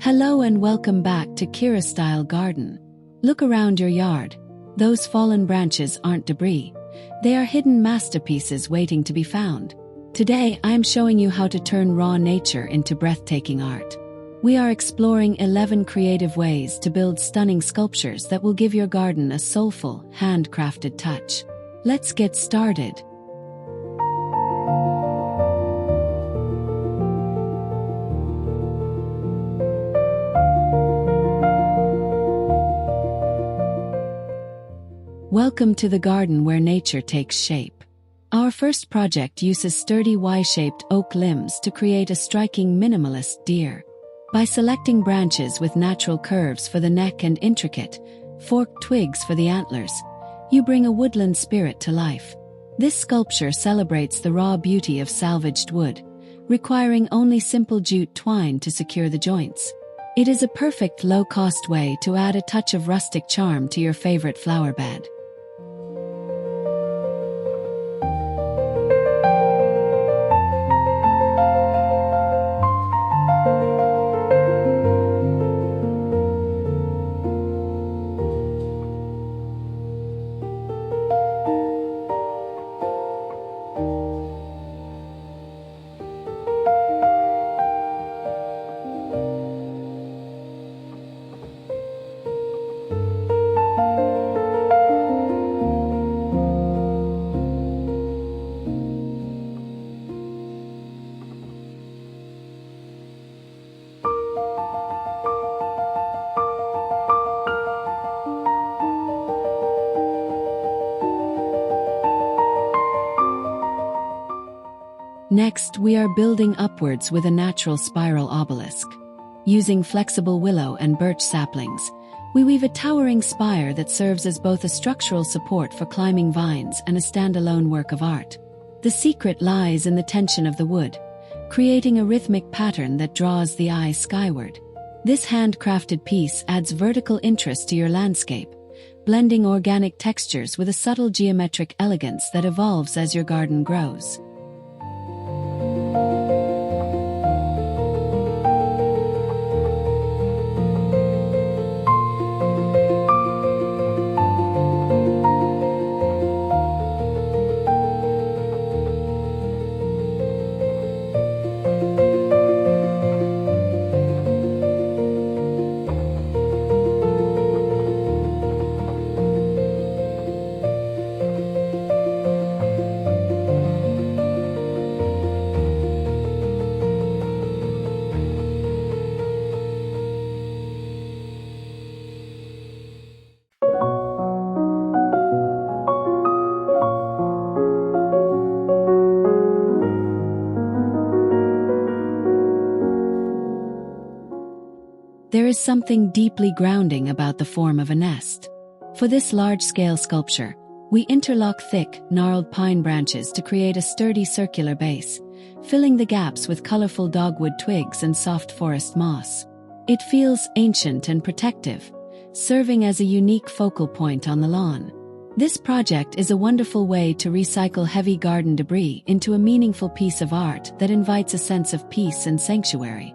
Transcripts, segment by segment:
Hello and welcome back to Kira's Style Garden. Look around your yard. Those fallen branches aren't debris. They are hidden masterpieces waiting to be found. Today, I am showing you how to turn raw nature into breathtaking art. We are exploring 11 creative ways to build stunning sculptures that will give your garden a soulful, handcrafted touch. Let's get started. Welcome to the garden where nature takes shape. Our first project uses sturdy Y-shaped oak limbs to create a striking minimalist deer. By selecting branches with natural curves for the neck and intricate, forked twigs for the antlers, you bring a woodland spirit to life. This sculpture celebrates the raw beauty of salvaged wood, requiring only simple jute twine to secure the joints. It is a perfect low-cost way to add a touch of rustic charm to your favorite flower bed. Next, we are building upwards with a natural spiral obelisk. Using flexible willow and birch saplings, we weave a towering spire that serves as both a structural support for climbing vines and a standalone work of art. The secret lies in the tension of the wood, creating a rhythmic pattern that draws the eye skyward. This handcrafted piece adds vertical interest to your landscape, blending organic textures with a subtle geometric elegance that evolves as your garden grows. There is something deeply grounding about the form of a nest. For this large-scale sculpture, we interlock thick, gnarled pine branches to create a sturdy circular base, filling the gaps with colorful dogwood twigs and soft forest moss. It feels ancient and protective, serving as a unique focal point on the lawn. This project is a wonderful way to recycle heavy garden debris into a meaningful piece of art that invites a sense of peace and sanctuary.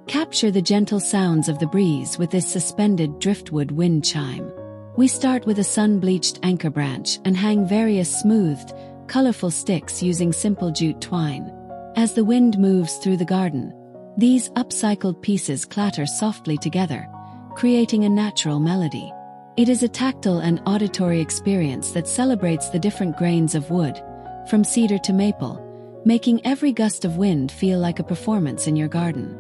Capture the gentle sounds of the breeze with this suspended driftwood wind chime. We start with a sun-bleached anchor branch and hang various smoothed, colorful sticks using simple jute twine. As the wind moves through the garden, these upcycled pieces clatter softly together, creating a natural melody. It is a tactile and auditory experience that celebrates the different grains of wood, from cedar to maple, making every gust of wind feel like a performance in your garden.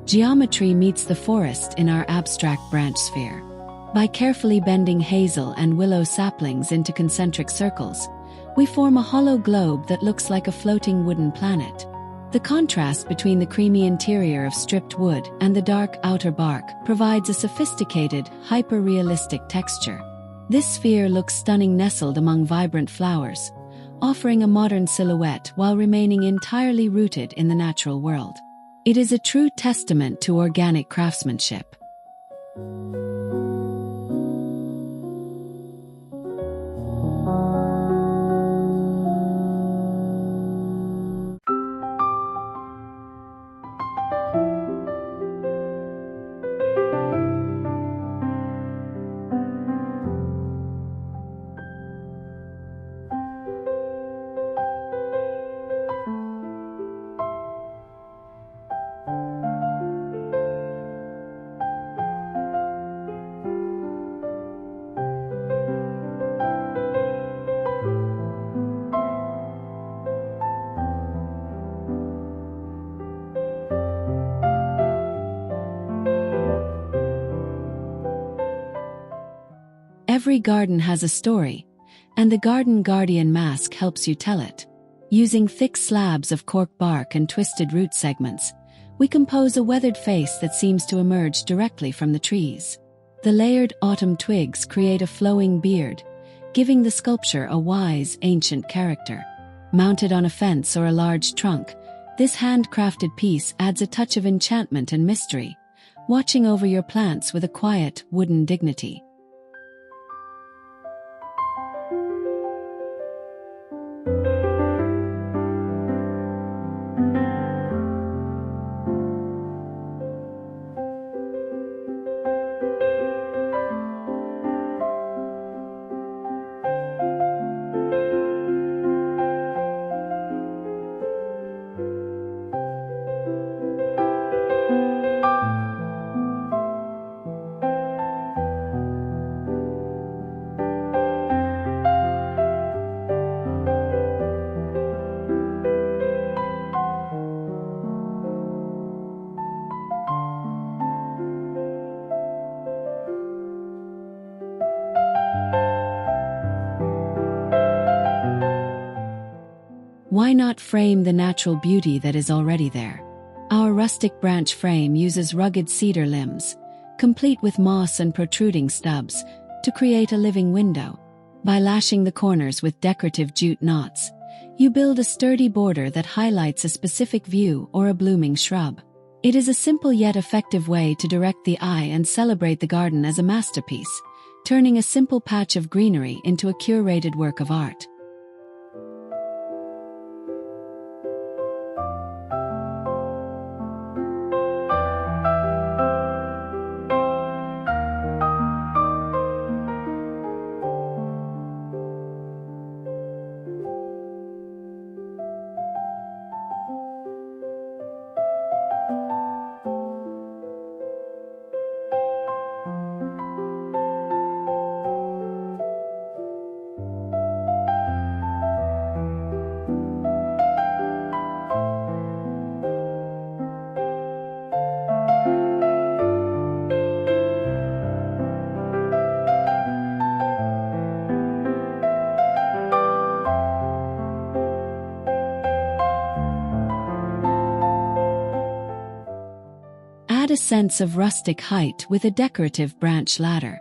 Geometry meets the forest in our abstract branch sphere. By carefully bending hazel and willow saplings into concentric circles, we form a hollow globe that looks like a floating wooden planet. The contrast between the creamy interior of stripped wood and the dark outer bark provides a sophisticated, hyper-realistic texture. This sphere looks stunning nestled among vibrant flowers, offering a modern silhouette while remaining entirely rooted in the natural world. It is a true testament to organic craftsmanship. Every garden has a story, and the Garden Guardian mask helps you tell it. Using thick slabs of cork bark and twisted root segments, we compose a weathered face that seems to emerge directly from the trees. The layered autumn twigs create a flowing beard, giving the sculpture a wise, ancient character. Mounted on a fence or a large trunk, this handcrafted piece adds a touch of enchantment and mystery, watching over your plants with a quiet, wooden dignity. Why not frame the natural beauty that is already there? Our rustic branch frame uses rugged cedar limbs, complete with moss and protruding stubs, to create a living window. By lashing the corners with decorative jute knots, you build a sturdy border that highlights a specific view or a blooming shrub. It is a simple yet effective way to direct the eye and celebrate the garden as a masterpiece, turning a simple patch of greenery into a curated work of art. Add a sense of rustic height with a decorative branch ladder.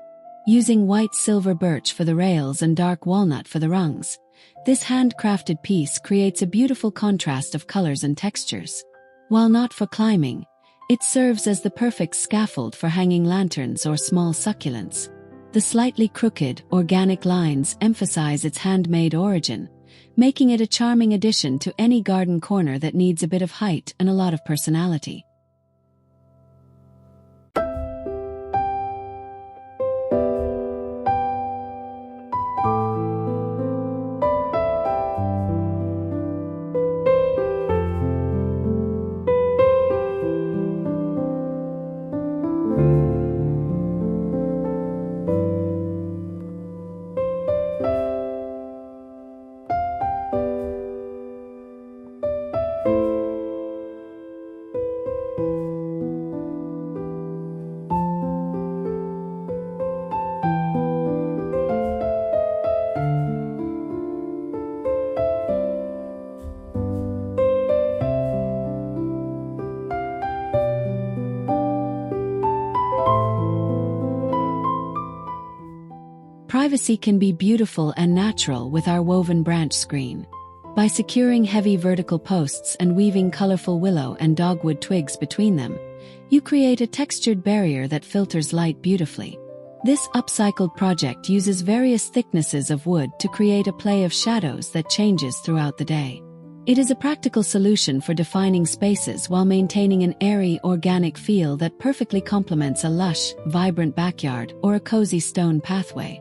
using white silver birch for the rails and dark walnut for the rungs. This handcrafted piece creates a beautiful contrast of colors and textures. While not for climbing, it serves as the perfect scaffold for hanging lanterns or small succulents. The slightly crooked, organic lines emphasize its handmade origin, making it a charming addition to any garden corner that needs a bit of height and a lot of personality. Privacy can be beautiful and natural with our woven branch screen. By securing heavy vertical posts and weaving colorful willow and dogwood twigs between them, you create a textured barrier that filters light beautifully. This upcycled project uses various thicknesses of wood to create a play of shadows that changes throughout the day. It is a practical solution for defining spaces while maintaining an airy, organic feel that perfectly complements a lush, vibrant backyard or a cozy stone pathway.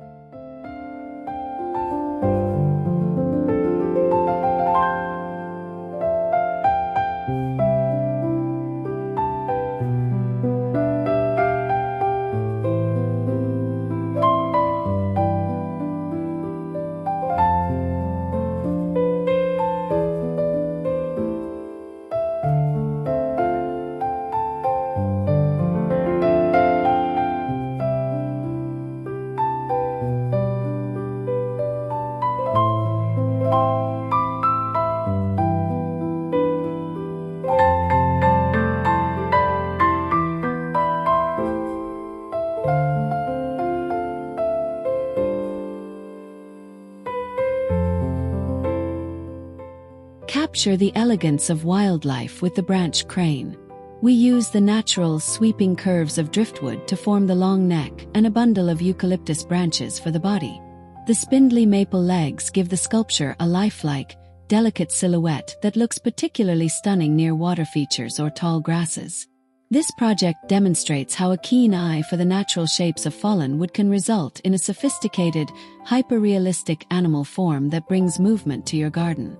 Capture the elegance of wildlife with the branch crane. We use the natural, sweeping curves of driftwood to form the long neck and a bundle of eucalyptus branches for the body. The spindly maple legs give the sculpture a lifelike, delicate silhouette that looks particularly stunning near water features or tall grasses. This project demonstrates how a keen eye for the natural shapes of fallen wood can result in a sophisticated, hyper-realistic animal form that brings movement to your garden.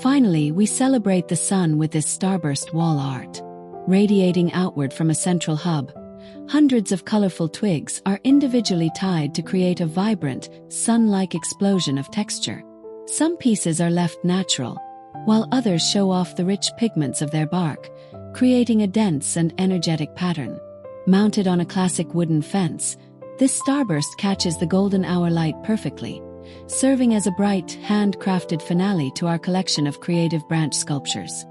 Finally, we celebrate the sun with this starburst wall art. Radiating outward from a central hub, hundreds of colorful twigs are individually tied to create a vibrant, sun-like explosion of texture. Some pieces are left natural, while others show off the rich pigments of their bark, creating a dense and energetic pattern. Mounted on a classic wooden fence, this starburst catches the golden hour light perfectly, serving as a bright, handcrafted finale to our collection of creative branch sculptures.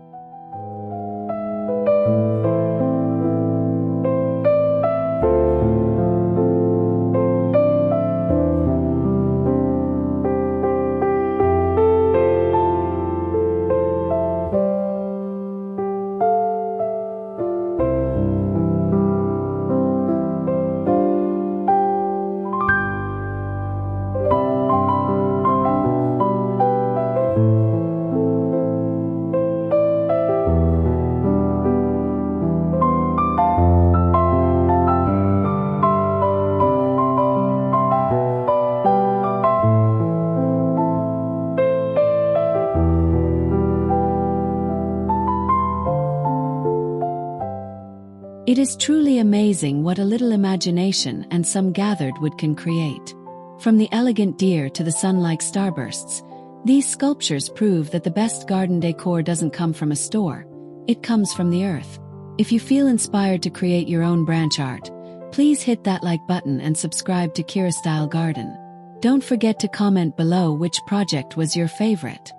It is truly amazing what a little imagination and some gathered wood can create. From the elegant deer to the sun-like starbursts, these sculptures prove that the best garden decor doesn't come from a store, it comes from the earth. If you feel inspired to create your own branch art, please hit that like button and subscribe to Kira Style Garden. Don't forget to comment below which project was your favorite.